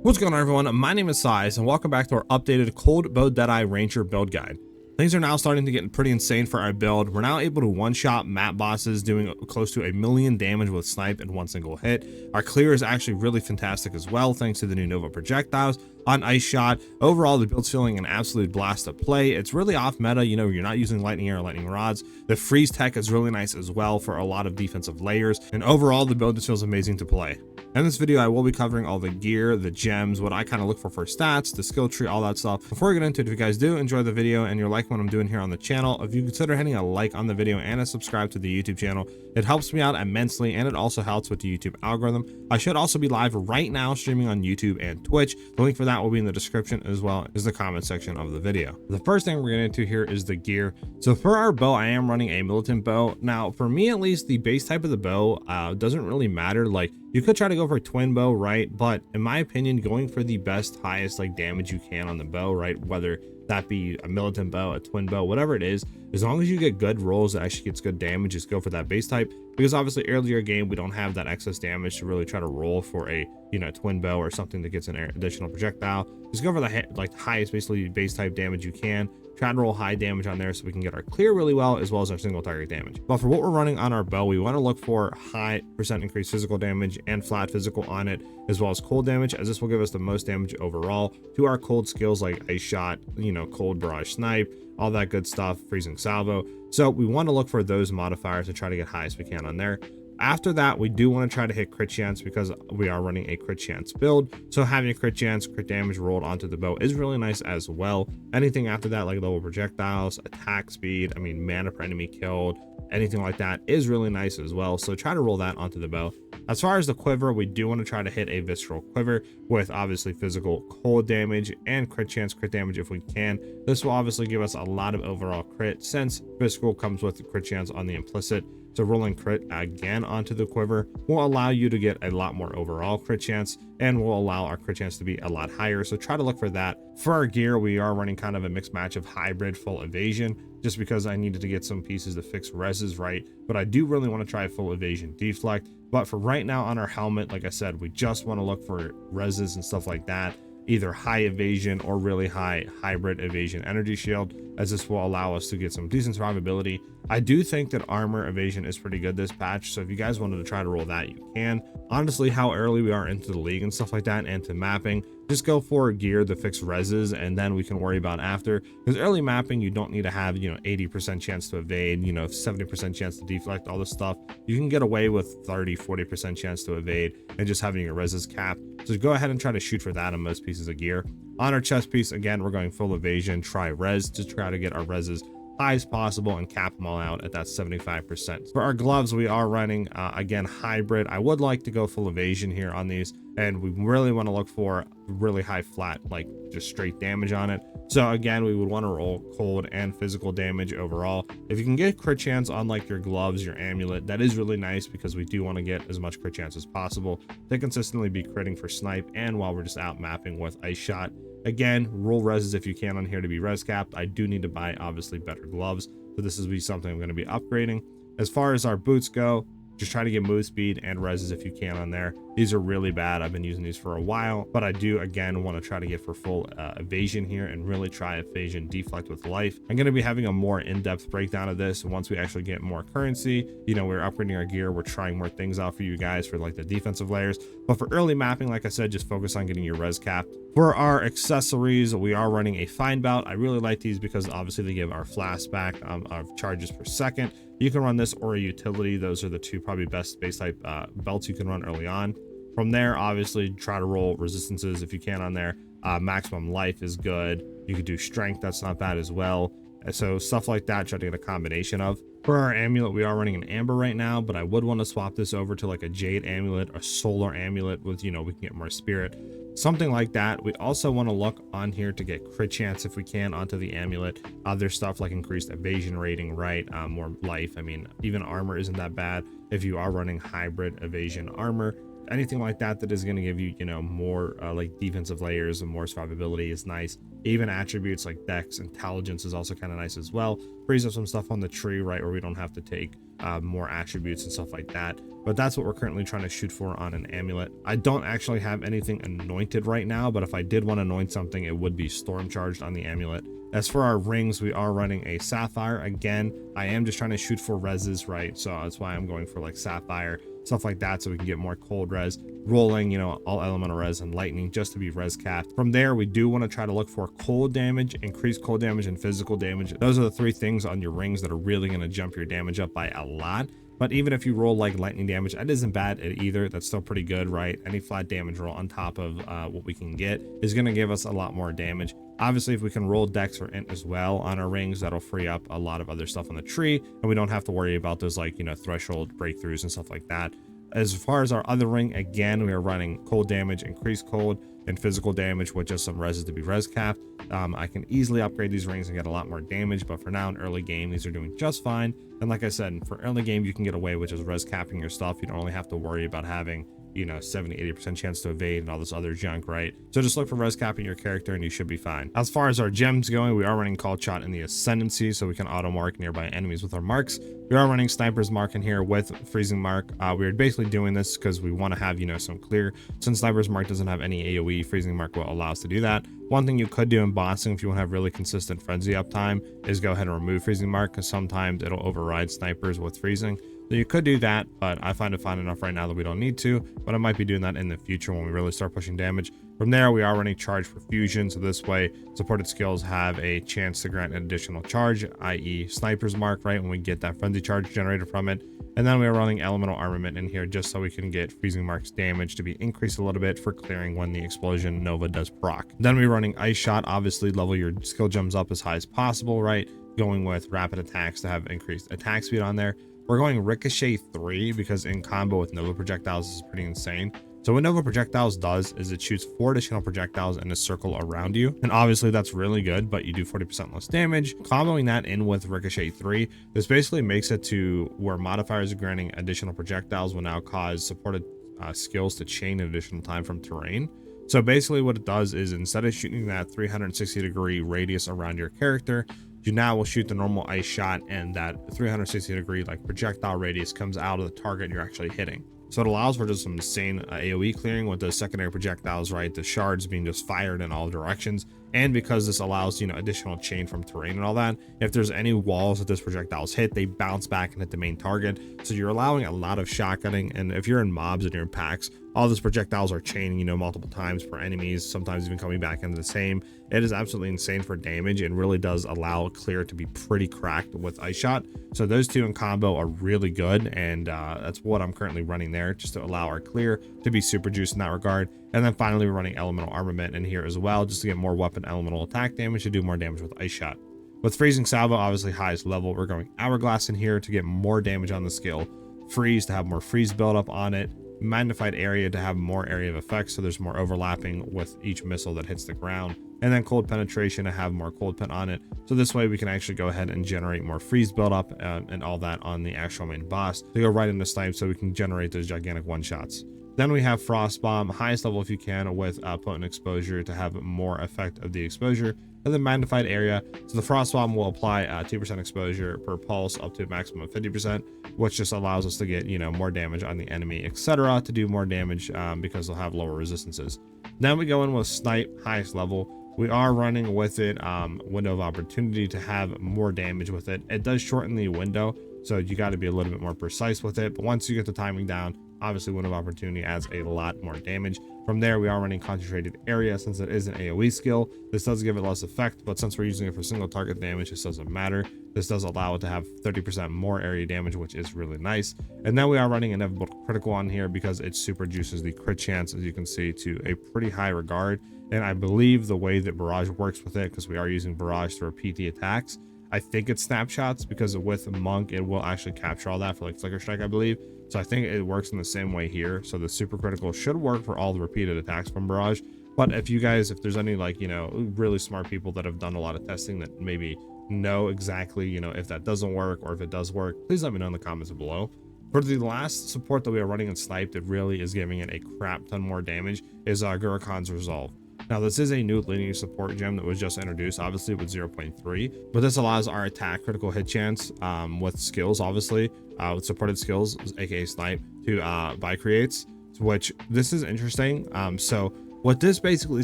What's going on, everyone? My name is SiahZ, and welcome back to our updated Cold Bow Deadeye Ranger build guide. Things are now starting to get pretty insane for our build. We're now able to one-shot map bosses, doing close to 1,000,000 damage with snipe in one single hit. Our clear is actually really fantastic as well, thanks to the new Nova projectiles on Ice Shot. Overall, the build's feeling an absolute blast to play. It's really off meta, you know, you're not using lightning air or lightning rods. The freeze tech is really nice as well for a lot of defensive layers, and overall the build just feels amazing to play. In this video, I will be covering all the gear, the gems, what I kind of look for stats, the skill tree, all that stuff. Before we get into it, if you guys do enjoy the video and you're liking what I'm doing here on the channel, if you consider hitting a like on the video and a subscribe to the YouTube channel, it helps me out immensely, and it also helps with the YouTube algorithm. I should also be live right now streaming on YouTube and Twitch. The link for that will be in the description as well as the comment section of the video. The first thing we're getting into here is the gear. So for our bow, I am running a militant bow. Now, for me at least, the base type of the bow doesn't really matter. Like, you could try to go for a twin bow, right? But in my opinion, going for the best, highest like damage you can on the bow, right? Whether that be a militant bow, a twin bow, whatever it is, as long as you get good rolls that actually gets good damage, just go for that base type. Because obviously earlier game, we don't have that excess damage to really try to roll for a, you know, twin bow or something that gets an additional projectile. Just go for the like highest basically base type damage you can. Try to roll high damage on there so we can get our clear really well, as well as our single target damage. But for what we're running on our bow, we want to look for high percent increased physical damage and flat physical on it, as well as cold damage, as this will give us the most damage overall to our cold skills like Ice Shot, you know, cold barrage snipe, all that good stuff, freezing salvo. So we want to look for those modifiers to try to get high as we can on there. After that, we do want to try to hit crit chance because we are running a crit chance build. So having a crit chance, crit damage rolled onto the bow is really nice as well. Anything after that, like level projectiles, attack speed, I mean, mana per enemy killed, anything like that is really nice as well. So try to roll that onto the bow. As far as the quiver, we do want to try to hit a visceral quiver with obviously physical cold damage and crit chance, crit damage if we can. This will obviously give us a lot of overall crit since physical comes with the crit chance on the implicit. So rolling crit again onto the quiver will allow you to get a lot more overall crit chance and will allow our crit chance to be a lot higher. So try to look for that. For our gear, we are running kind of a mixed match of hybrid full evasion, just because I needed to get some pieces to fix reses right. But I do really want to try full evasion deflect. But for right now on our helmet, like I said, we just want to look for reses and stuff like that. Either high evasion or really high hybrid evasion energy shield, as this will allow us to get some decent survivability. I do think that armor evasion is pretty good this patch, so if you guys wanted to try to roll that, you can. Honestly, how early we are into the league and stuff like that, and to mapping, just go for gear to fix reses, and then we can worry about after. Because early mapping, you don't need to have, you know, 80% chance to evade, you know, 70% chance to deflect, all this stuff. You can get away with 30-40% chance to evade and just having your reses capped. So go ahead and try to shoot for that on most pieces of gear. On our chest piece, again, we're going full evasion, try res to try to get our reses high as possible and cap them all out at that 75%. For our gloves, we are running again hybrid. I would like to go full evasion here on these, and we really want to look for really high flat, like just straight damage on it. So again, we would want to roll cold and physical damage overall. If you can get crit chance on like your gloves, your amulet, that is really nice, because we do want to get as much crit chance as possible to consistently be critting for snipe and while we're just out mapping with Ice Shot. Again, roll reses if you can on here to be res capped. I do need to buy obviously better gloves, so this is something I'm going to be upgrading. As far as our boots go, just try to get move speed and reses if you can on there. These are really bad. I've been using these for a while, but I do again want to try to get for full evasion here and really try evasion deflect with life. I'm going to be having a more in-depth breakdown of this once we actually get more currency. You know, we're upgrading our gear, we're trying more things out for you guys for like the defensive layers. But for early mapping, like I said, just focus on getting your res capped. For our accessories, we are running a fine belt. I really like these because obviously they give our flask back of charges per second. You can run this or a utility. Those are the two probably best base type belts you can run early on. From there, obviously try to roll resistances if you can on there. Maximum life is good. You could do strength, that's not bad as well. So stuff like that, try to get a combination of. For our amulet, we are running an amber right now, but I would want to swap this over to like a jade amulet or solar amulet with, you know, we can get more spirit, something like that. We also want to look on here to get crit chance if we can onto the amulet. Other stuff like increased evasion rating, right? More life. I mean, even armor isn't that bad if you are running hybrid evasion armor. anything like that that is going to give you, you know, more like defensive layers and more survivability is nice. Even attributes like dex, intelligence is also kind of nice as well. Frees up some stuff on the tree, right, where we don't have to take more attributes and stuff like that. But that's what we're currently trying to shoot for on an amulet. I don't actually have anything anointed right now, but if I did want to anoint something, it would be storm charged on the amulet. As for our rings, we are running a sapphire. Again, I am just trying to shoot for reses, right? So that's why I'm going for like sapphire, stuff like that, so we can get more cold res, rolling, you know, all elemental res and lightning just to be res capped. From there, we do want to try to look for cold damage, increased cold damage, and physical damage. Those are the three things on your rings that are really going to jump your damage up by a lot. But even if you roll like lightning damage, that isn't bad either. That's still pretty good, right? Any flat damage roll on top of what we can get is going to give us a lot more damage. Obviously, if we can roll dex or int as well on our rings, that'll free up a lot of other stuff on the tree, and we don't have to worry about those, like, you know, threshold breakthroughs and stuff like that. As far as our other ring, again, we are running cold damage, increased cold, and physical damage with just some reses to be res capped. I can easily upgrade these rings and get a lot more damage, but for now in early game, these are doing just fine. And like I said, for early game, you can get away with just res capping your stuff. You don't only have to worry about having, you know, 70-80% chance to evade and all this other junk, right? So just look for res capping your character and you should be fine. As far as our gems going, we are running called shot in the ascendancy, so we can auto mark nearby enemies with our marks. We are running sniper's mark in here with freezing mark. We're basically doing this because we want to have, you know, some clear. Since sniper's mark doesn't have any AoE, freezing mark will allow us to do that. One thing you could do in bossing, if you want to have really consistent frenzy uptime, is go ahead and remove freezing mark, because sometimes it'll override snipers with freezing. So you could do that, but I find it fine enough right now that we don't need to, but I might be doing that in the future when we really start pushing damage. From there, we are running charge for fusion, so this way supported skills have a chance to grant an additional charge, i.e. sniper's mark, right, when we get that frenzy charge generated from it. And then we are running elemental armament in here just so we can get freezing mark's damage to be increased a little bit for clearing when the explosion nova does proc. Then we're running ice shot, obviously level your skill gems up as high as possible, right, going with rapid attacks to have increased attack speed on there. We're going Ricochet 3 because in combo with Nova projectiles, this is pretty insane. So what Nova projectiles does is it shoots 4 additional projectiles in a circle around you. And obviously that's really good, but you do 40% less damage. Comboing that in with Ricochet 3, this basically makes it to where modifiers granting additional projectiles will now cause supported skills to chain an additional time from terrain. So basically what it does is instead of shooting that 360-degree radius around your character, you now will shoot the normal ice shot, and that 360-degree like projectile radius comes out of the target you're actually hitting. So it allows for just some insane AoE clearing with the secondary projectiles, right? The shards being just fired in all directions. And because this allows, you know, additional chain from terrain and all that, if there's any walls that this projectiles hit, they bounce back and hit the main target. So you're allowing a lot of shotgunning. And if you're in mobs and you're in packs, all those projectiles are chaining, you know, multiple times per enemies, sometimes even coming back into the same. It is absolutely insane for damage and really does allow clear to be pretty cracked with ice shot. So those two in combo are really good, and that's what I'm currently running there, just to allow our clear to be super juiced in that regard. And then finally we're running elemental armament in here as well, just to get more weapon elemental attack damage to do more damage with ice shot. With freezing salvo, obviously highest level, we're going hourglass in here to get more damage on the skill, freeze to have more freeze buildup on it, magnified area to have more area of effect, so there's more overlapping with each missile that hits the ground, and then cold penetration to have more cold pen on it, so this way we can actually go ahead and generate more freeze buildup and all that on the actual main boss to go right into snipe, so we can generate those gigantic one shots. Then we have frost bomb, highest level if you can, with potent exposure to have more effect of the exposure, and then magnified area. So the frost bomb will apply 2% exposure per pulse up to a maximum of 50%, which just allows us to get, you know, more damage on the enemy, etc., to do more damage because they'll have lower resistances. Then we go in with snipe, highest level. We are running with it window of opportunity to have more damage with it. It does shorten the window, so you got to be a little bit more precise with it, but once you get the timing down, obviously window of opportunity adds a lot more damage. From there, we are running concentrated area since it is an AoE skill. This does give it less effect, but since we're using it for single target damage, this doesn't matter. This does allow it to have 30% more area damage, which is really nice. And then we are running inevitable critical on here because it super juices the crit chance, as you can see, to a pretty high regard. And I believe the way that barrage works with it, because we are using barrage to repeat the attacks, I think it's snapshots, because with Monk it will actually capture all that for like Flicker Strike, I believe. So I think it works in the same way here. So the super critical should work for all the repeated attacks from barrage. But if you guys, if there's any like, you know, really smart people that have done a lot of testing that maybe know exactly, you know, if that doesn't work or if it does work, please let me know in the comments below. For the last support that we are running in Snipe that really is giving it a crap ton more damage is Gurkhan's Resolve. Now, this is a new linear support gem that was just introduced, obviously with 0.3, but this allows our attack critical hit chance with skills, obviously, with supported skills, aka Snipe, to buy creates, which this is interesting. So what this basically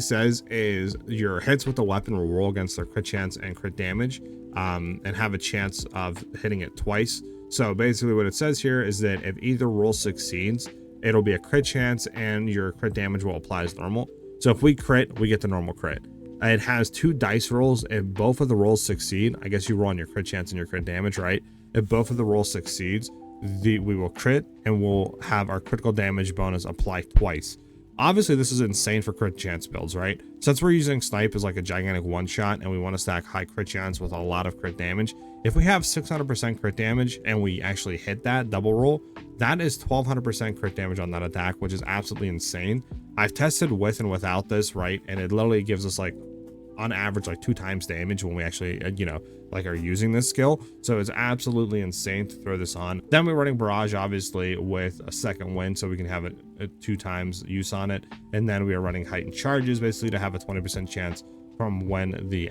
says is your hits with the weapon will roll against their crit chance and crit damage, and have a chance of hitting it twice. So basically what it says here is that if either roll succeeds, it'll be a crit chance and your crit damage will apply as normal. So if we crit, we get the normal crit. It has 2 dice rolls. If both of the rolls succeed, I guess you roll on your crit chance and your crit damage, right? If both of the rolls succeeds, we will crit and we'll have our critical damage bonus apply twice. Obviously, this is insane for crit chance builds, right? Since we're using Snipe as like a gigantic one-shot and we want to stack high crit chance with a lot of crit damage, if we have 600% crit damage and we actually hit that double roll, that is 1200% crit damage on that attack, which is absolutely insane. I've tested with and without this, right? And it literally gives us like, on average, like 2 times damage when we actually, like are using this skill. So it's absolutely insane to throw this on. Then we're running Barrage, obviously, with a second wind, so we can have it 2 times use on it. And then we are running Heightened Charges, basically to have a 20% chance from when the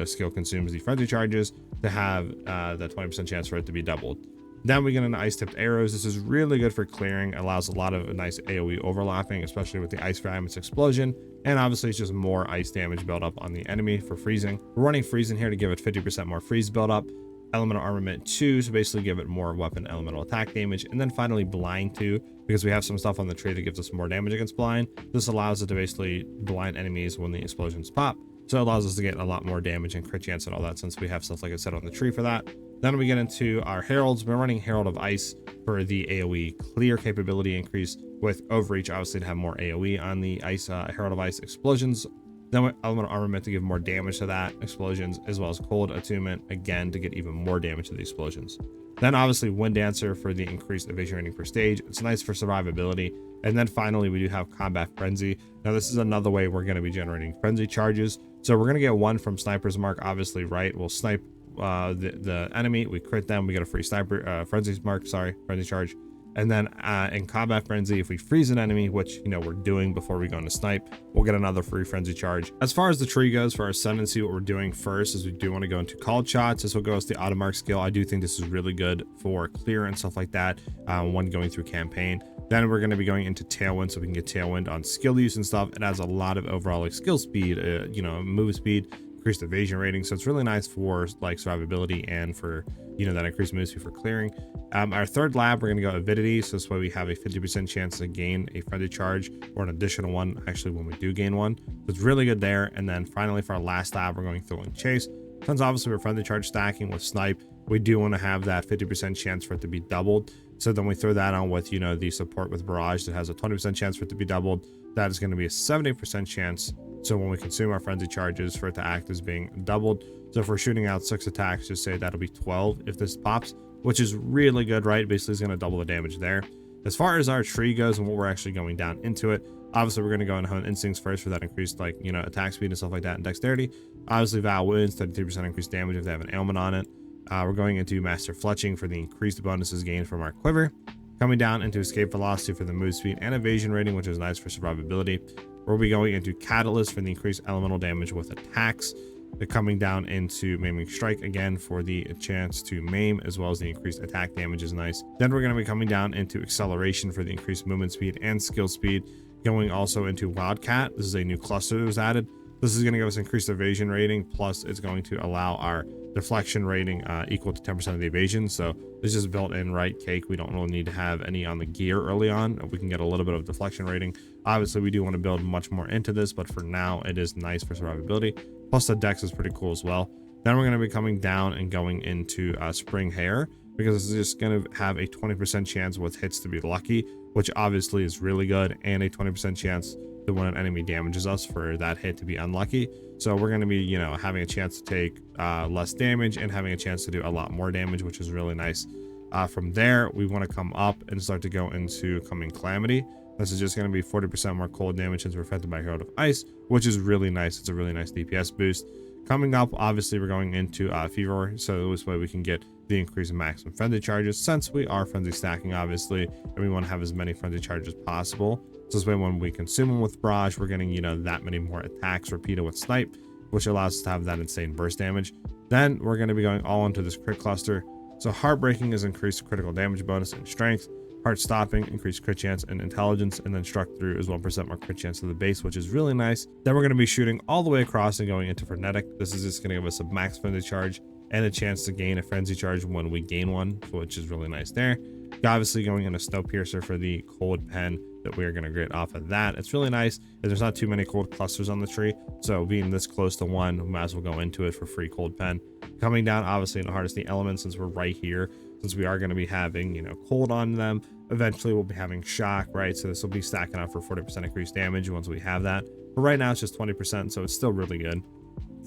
skill consumes the frenzy charges to have that 20% chance for it to be doubled. Then we get into Ice Tipped Arrows. This is really good for clearing, allows a lot of nice AoE overlapping, especially with the Ice Fragments Explosion. And obviously it's just more ice damage build up on the enemy for freezing. We're running Freeze in here to give it 50% more freeze build up. Elemental Armament 2, so basically give it more weapon elemental attack damage. And then finally Blind 2, because we have some stuff on the tree that gives us more damage against blind. This allows it to basically blind enemies when the explosions pop. So it allows us to get a lot more damage and crit chance and all that, since we have stuff like I said on the tree for that. Then we get into our Heralds. We're running Herald of Ice for the AoE clear capability increase, with Overreach obviously to have more AoE on the Ice Herald of Ice explosions. Then with Elemental Armament to give more damage to that explosions, as well as Cold Attunement again to get even more damage to the explosions. Then obviously Wind Dancer for the increased evasion rating per stage. It's nice for survivability. And then finally we do have Combat Frenzy. Now this is another way we're going to be generating frenzy charges. So we're going to get 1 from Sniper's Mark, obviously, right? We'll snipe the enemy, we crit them, we get a free frenzy charge. And then in Combat Frenzy, if we freeze an enemy, which we're doing before we go into Snipe, we'll get another free frenzy charge. As far as the tree goes for our Ascendancy, what we're doing first is we do want to go into Called Shots. This will go as the Automark skill. I do think this is really good for clear and stuff like that when going through campaign. Then we're going to be going into Tailwind, so we can get Tailwind on skill use and stuff. It has a lot of overall like skill speed, move speed, increased evasion rating, so it's really nice for like survivability and for that increased move speed for clearing. Our third lab, we're going to go Avidity, so this way we have a 50% chance to gain a frenzy charge, or an additional one actually when we do gain one, so it's really good there. And then finally for our last lab, we're going Thrilling Chase. Since obviously we're frenzy charge stacking with Snipe, we do want to have that 50% chance for it to be doubled. So then we throw that on with the support with Barrage that has a 20% chance for it to be doubled. That is going to be a 70% chance. So when we consume our frenzy charges, for it to act as being doubled. So if we're shooting out 6 attacks, just say that'll be 12 if this pops, which is really good, right? Basically, it's going to double the damage there. As far as our tree goes and what we're actually going down into it, obviously we're going to go and hone Instincts first for that increased attack speed and stuff like that, and dexterity. Obviously Vow Wounds, 33% increased damage if they have an ailment on it. We're going into Master Fletching for the increased bonuses gained from our quiver. Coming down into Escape Velocity for the move speed and evasion rating, which is nice for survivability. We'll be going into Catalyst for the increased elemental damage with attacks. They're coming down into Maiming Strike again for the chance to maim, as well as the increased attack damage is nice. Then we're going to be coming down into Acceleration for the increased movement speed and skill speed. Going also into Wildcat. This is a new cluster that was added. This is going to give us increased evasion rating, plus it's going to allow our deflection rating equal to 10% of the evasion. So it's just built in, right? Cake. We don't really need to have any on the gear early on. We can get a little bit of deflection rating. Obviously we do want to build much more into this, but for now it is nice for survivability. Plus the dex is pretty cool as well. Then we're going to be coming down and going into Spring Hair, because it's just going to have a 20% chance with hits to be lucky, which obviously is really good, and a 20% chance that when an enemy damages us for that hit to be unlucky. So we're going to be having a chance to take less damage and having a chance to do a lot more damage, which is really nice. From there we want to come up and start to go into Coming Calamity. This is just going to be 40% more cold damage since we're affected by Herald of Ice, which is really nice. It's a really nice DPS boost. Coming up, obviously, we're going into Fever, so this way we can get the increase in maximum frenzy charges, since we are frenzy stacking, obviously, and we want to have as many frenzy charges possible. So this way, when we consume them with Barrage, we're getting, you know, that many more attacks repeated with Snipe, which allows us to have that insane burst damage. Then we're going to be going all into this crit cluster. So Heartbreaking is increased critical damage bonus and strength. Heart Stopping, increased crit chance and intelligence, and then Struck Through is 1% more crit chance to the base, which is really nice. Then we're going to be shooting all the way across and going into Frenetic. This is just going to give us a max frenzy charge and a chance to gain a frenzy charge when we gain one, which is really nice there. Obviously going into Snowpiercer for the cold pen that we are going to get off of that. It's really nice, and there's not too many cold clusters on the tree, so being this close to one, we might as well go into it for free cold pen. Coming down, obviously, in the Harnessing Elements, since we're right here, since we are going to be having, you know, cold on them, eventually we'll be having shock, right? So this will be stacking up for 40% increased damage once we have that. But right now it's just 20%, so it's still really good.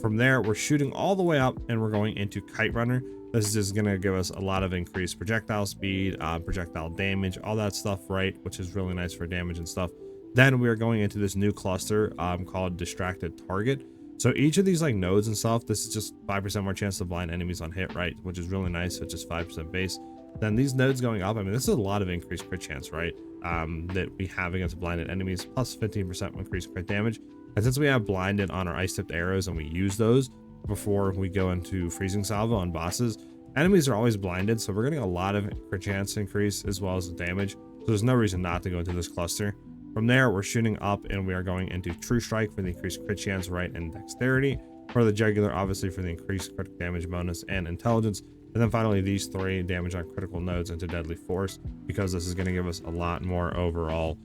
From there, we're shooting all the way up and we're going into Kite Runner. This is just going to give us a lot of increased projectile speed, projectile damage, all that stuff, right? Which is really nice for damage and stuff. Then we are going into this new cluster called Distracted Target. So each of these like nodes and stuff, this is just 5% more chance to blind enemies on hit, right? Which is really nice. So it's just 5% base. Then these nodes going up, I mean, this is a lot of increased crit chance, right? That we have against blinded enemies, plus 15% increased crit damage. And since we have blinded on our ice tipped arrows and we use those before we go into freezing salvo on bosses, enemies are always blinded. So we're getting a lot of crit chance increase as well as the damage. So there's no reason not to go into this cluster. From there, we're shooting up and we are going into True Strike for the increased crit chance, right, and dexterity. For the Jugular, obviously, for the increased critical damage bonus and intelligence. And then finally, these three, damage on critical nodes into Deadly Force, because this is going to give us a lot more overall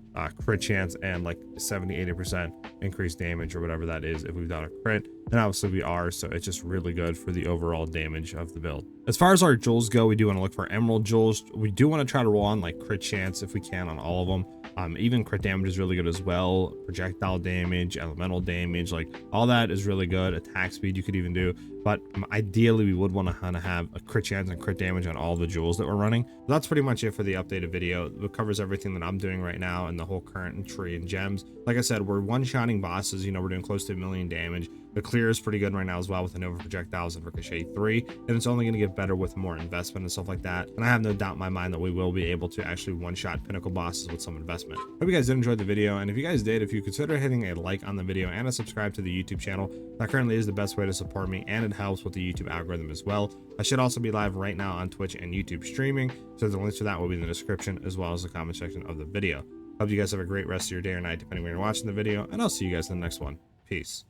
crit chance and like 70-80% increased damage or whatever that is if we've done a crit. And obviously we are, so it's just really good for the overall damage of the build. As far as our jewels go, we do want to look for Emerald Jewels. We do want to try to roll on like crit chance if we can on all of them. Even crit damage is really good as well. Projectile damage, elemental damage, like all that is really good. Attack speed you could even do, but ideally we would want to kind of have a crit chance and crit damage on all the jewels that we're running. That's pretty much it for the updated video. It covers everything that I'm doing right now and the whole current tree and gems. Like I said, we're one-shotting bosses. You know, we're doing close to 1 million damage. The clear is pretty good right now as well with the Nova Projectiles and Ricochet 3, and it's only going to get better with more investment and stuff like that. And I have no doubt in my mind that we will be able to actually one-shot pinnacle bosses with some investment. Hope you guys did enjoy the video, and if you guys did, if you consider hitting a like on the video and a subscribe to the YouTube channel, that currently is the best way to support me, and it helps with the YouTube algorithm as well. I should also be live right now on Twitch and YouTube streaming, so the links for that will be in the description as well as the comment section of the video. Hope you guys have a great rest of your day or night depending when you're watching the video, and I'll see you guys in the next one. Peace.